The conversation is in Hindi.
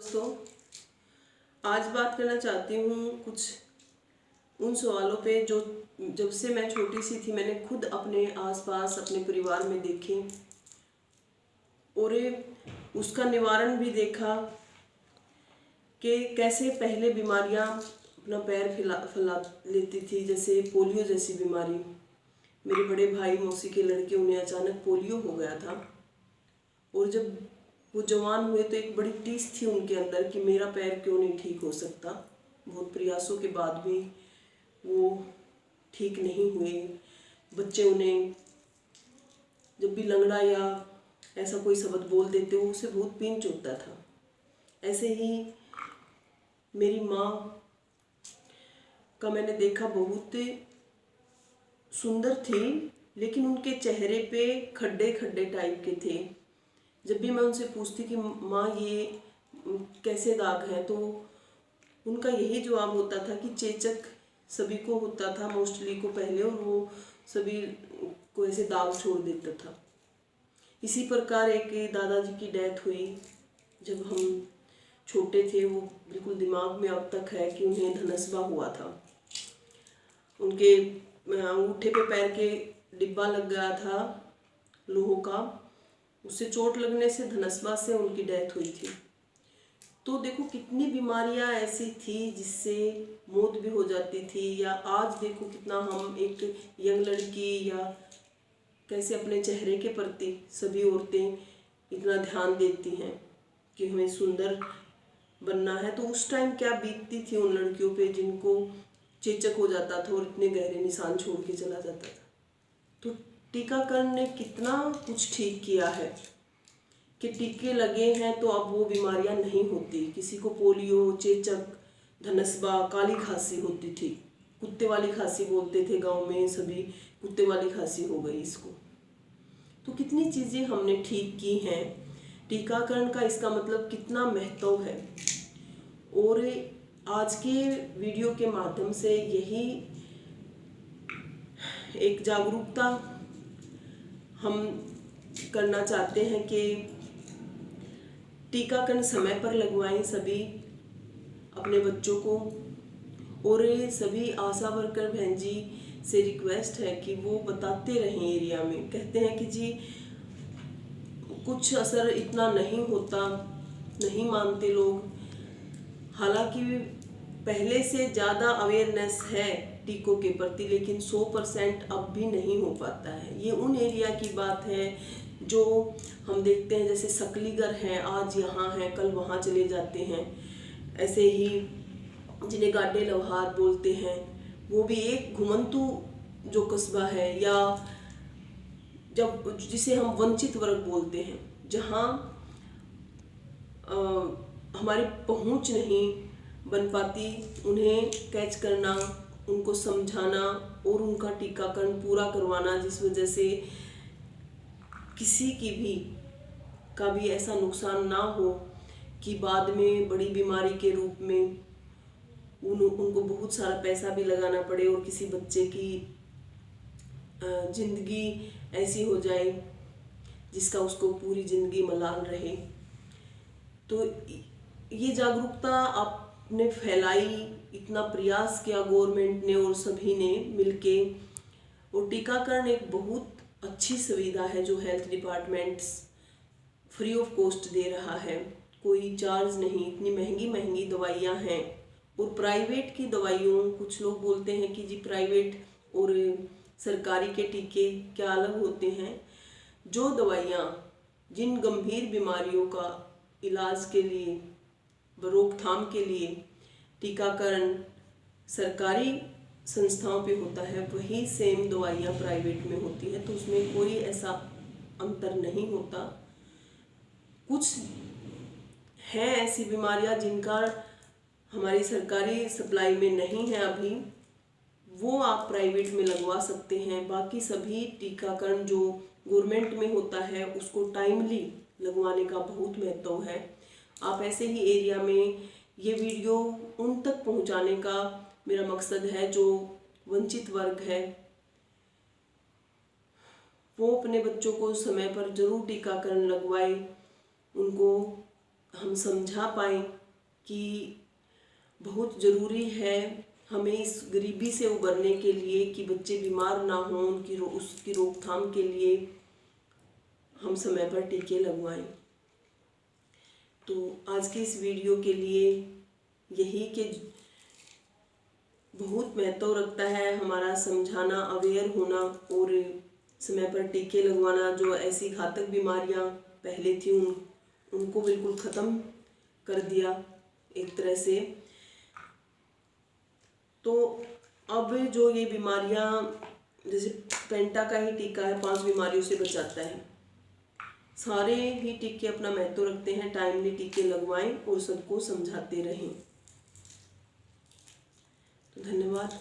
दोस्तों, आज बात करना चाहती हूँ कुछ उन सवालों पे जो जब से मैं छोटी सी थी मैंने खुद अपने आसपास अपने परिवार में देखे और उसका निवारण भी देखा कि कैसे पहले बीमारियाँ अपना पैर फैला लेती थी। जैसे पोलियो जैसी बीमारी, मेरे बड़े भाई मौसी के लड़के, उन्हें अचानक पोलियो हो गया था और जब वो जवान हुए तो एक बड़ी टीस थी उनके अंदर कि मेरा पैर क्यों नहीं ठीक हो सकता। बहुत प्रयासों के बाद भी वो ठीक नहीं हुए। बच्चे उन्हें जब भी लंगड़ा या ऐसा कोई शब्द बोल देते वो उसे बहुत पिंच होता था। ऐसे ही मेरी माँ का मैंने देखा, बहुत सुंदर थी लेकिन उनके चेहरे पे खड्डे खड्डे टाइप के थे। जब भी मैं उनसे पूछती कि माँ ये कैसे दाग हैं, तो उनका यही जवाब होता था कि चेचक सभी को होता था मोस्टली को पहले, और वो सभी को ऐसे दाग छोड़ देता था। इसी प्रकार एक दादाजी की डेथ हुई जब हम छोटे थे। वो बिल्कुल दिमाग में अब तक है कि उन्हें धनस्बा हुआ था। उनके अंगूठे पे पैर के डिब्बा लग गया था लोहों का, उससे चोट लगने से धनस्बा से उनकी डेथ हुई थी। तो देखो कितनी बीमारियां ऐसी थी जिससे मौत भी हो जाती थी। या आज देखो कितना हम एक यंग लड़की या कैसे अपने चेहरे के प्रति सभी औरतें इतना ध्यान देती हैं कि हमें सुंदर बनना है। तो उस टाइम क्या बीतती थी उन लड़कियों पे जिनको चेचक हो जाता था और इतने गहरे निशान छोड़ के चला जाता था। तो टीकाकरण ने कितना कुछ ठीक किया है कि टीके लगे हैं तो अब वो बीमारियां नहीं होती। किसी को पोलियो, चेचक, धनस्बा, काली खांसी होती थी, कुत्ते वाली खांसी बोलते थे गांव में सभी, कुत्ते वाली खांसी हो गई इसको। तो कितनी चीज़ें हमने ठीक की हैं। टीकाकरण का इसका मतलब कितना महत्व है। और आज के वीडियो के माध्यम से यही एक जागरूकता हम करना चाहते हैं कि टीकाकरण समय पर लगवाएं सभी अपने बच्चों को। और सभी आशा वर्कर बहन जी से रिक्वेस्ट है कि वो बताते रहें एरिया में। कहते हैं कि जी कुछ असर इतना नहीं होता, नहीं मानते लोग। हालांकि पहले से ज़्यादा अवेयरनेस है टीकों के प्रति, लेकिन 100% अब भी नहीं हो पाता है। ये उन एरिया की बात है जो हम देखते हैं, जैसे सकलीगढ़ है, आज यहाँ है कल वहाँ चले जाते हैं। ऐसे ही जिन्हें गाडे लवहार बोलते हैं, वो भी एक घुमंतू जो कस्बा है, या जब जिसे हम वंचित वर्ग बोलते हैं, जहाँ हमारी पहुँच नहीं बन पाती, उन्हें कैच करना, उनको समझाना और उनका टीकाकरण पूरा करवाना, जिस वजह से किसी की भी ऐसा नुकसान ना हो कि बाद में बड़ी बीमारी के रूप में उनको बहुत सारा पैसा भी लगाना पड़े और किसी बच्चे की जिंदगी ऐसी हो जाए जिसका उसको पूरी जिंदगी मलाल रहे। तो ये जागरूकता आपने फैलाई, इतना प्रयास किया गवर्नमेंट ने और सभी ने मिलके। और टीकाकरण एक बहुत अच्छी सुविधा है जो health departments free of cost दे रहा है, कोई चार्ज नहीं। इतनी महंगी महंगी दवाइयाँ हैं। और प्राइवेट की दवाइयों, कुछ लोग बोलते हैं कि जी प्राइवेट और सरकारी के टीके क्या अलग होते हैं। जो दवाइयाँ जिन गंभीर बीमारियों का इलाज के लिए, रोकथाम के लिए टीकाकरण सरकारी संस्थाओं पे होता है, वही सेम दवाइयाँ प्राइवेट में होती है। तो उसमें कोई ऐसा अंतर नहीं होता। कुछ हैं ऐसी बीमारियाँ जिनका हमारी सरकारी सप्लाई में नहीं है अभी, वो आप प्राइवेट में लगवा सकते हैं। बाकी सभी टीकाकरण जो गवर्नमेंट में होता है उसको टाइमली लगवाने का बहुत महत्व है। आप ऐसे ही एरिया में ये वीडियो उन तक पहुंचाने का मेरा मकसद है जो वंचित वर्ग है, वो अपने बच्चों को समय पर जरूर टीकाकरण लगवाए, उनको हम समझा पाएँ कि बहुत ज़रूरी है हमें इस गरीबी से उबरने के लिए कि बच्चे बीमार ना हों, उसकी रोकथाम के लिए हम समय पर टीके लगवाएं। तो आज की इस वीडियो के लिए यही कि बहुत महत्व रखता है हमारा समझाना, अवेयर होना और समय पर टीके लगवाना। जो ऐसी घातक बीमारियां पहले थी उनको बिल्कुल ख़त्म कर दिया एक तरह से। तो अब जो ये बीमारियां, जैसे पेंटा का ही टीका है 5 बीमारियों से बचाता है। सारे ही टीके अपना महत्व रखते हैं, टाइमली टीके लगवाएं और सबको समझाते रहें। तो धन्यवाद।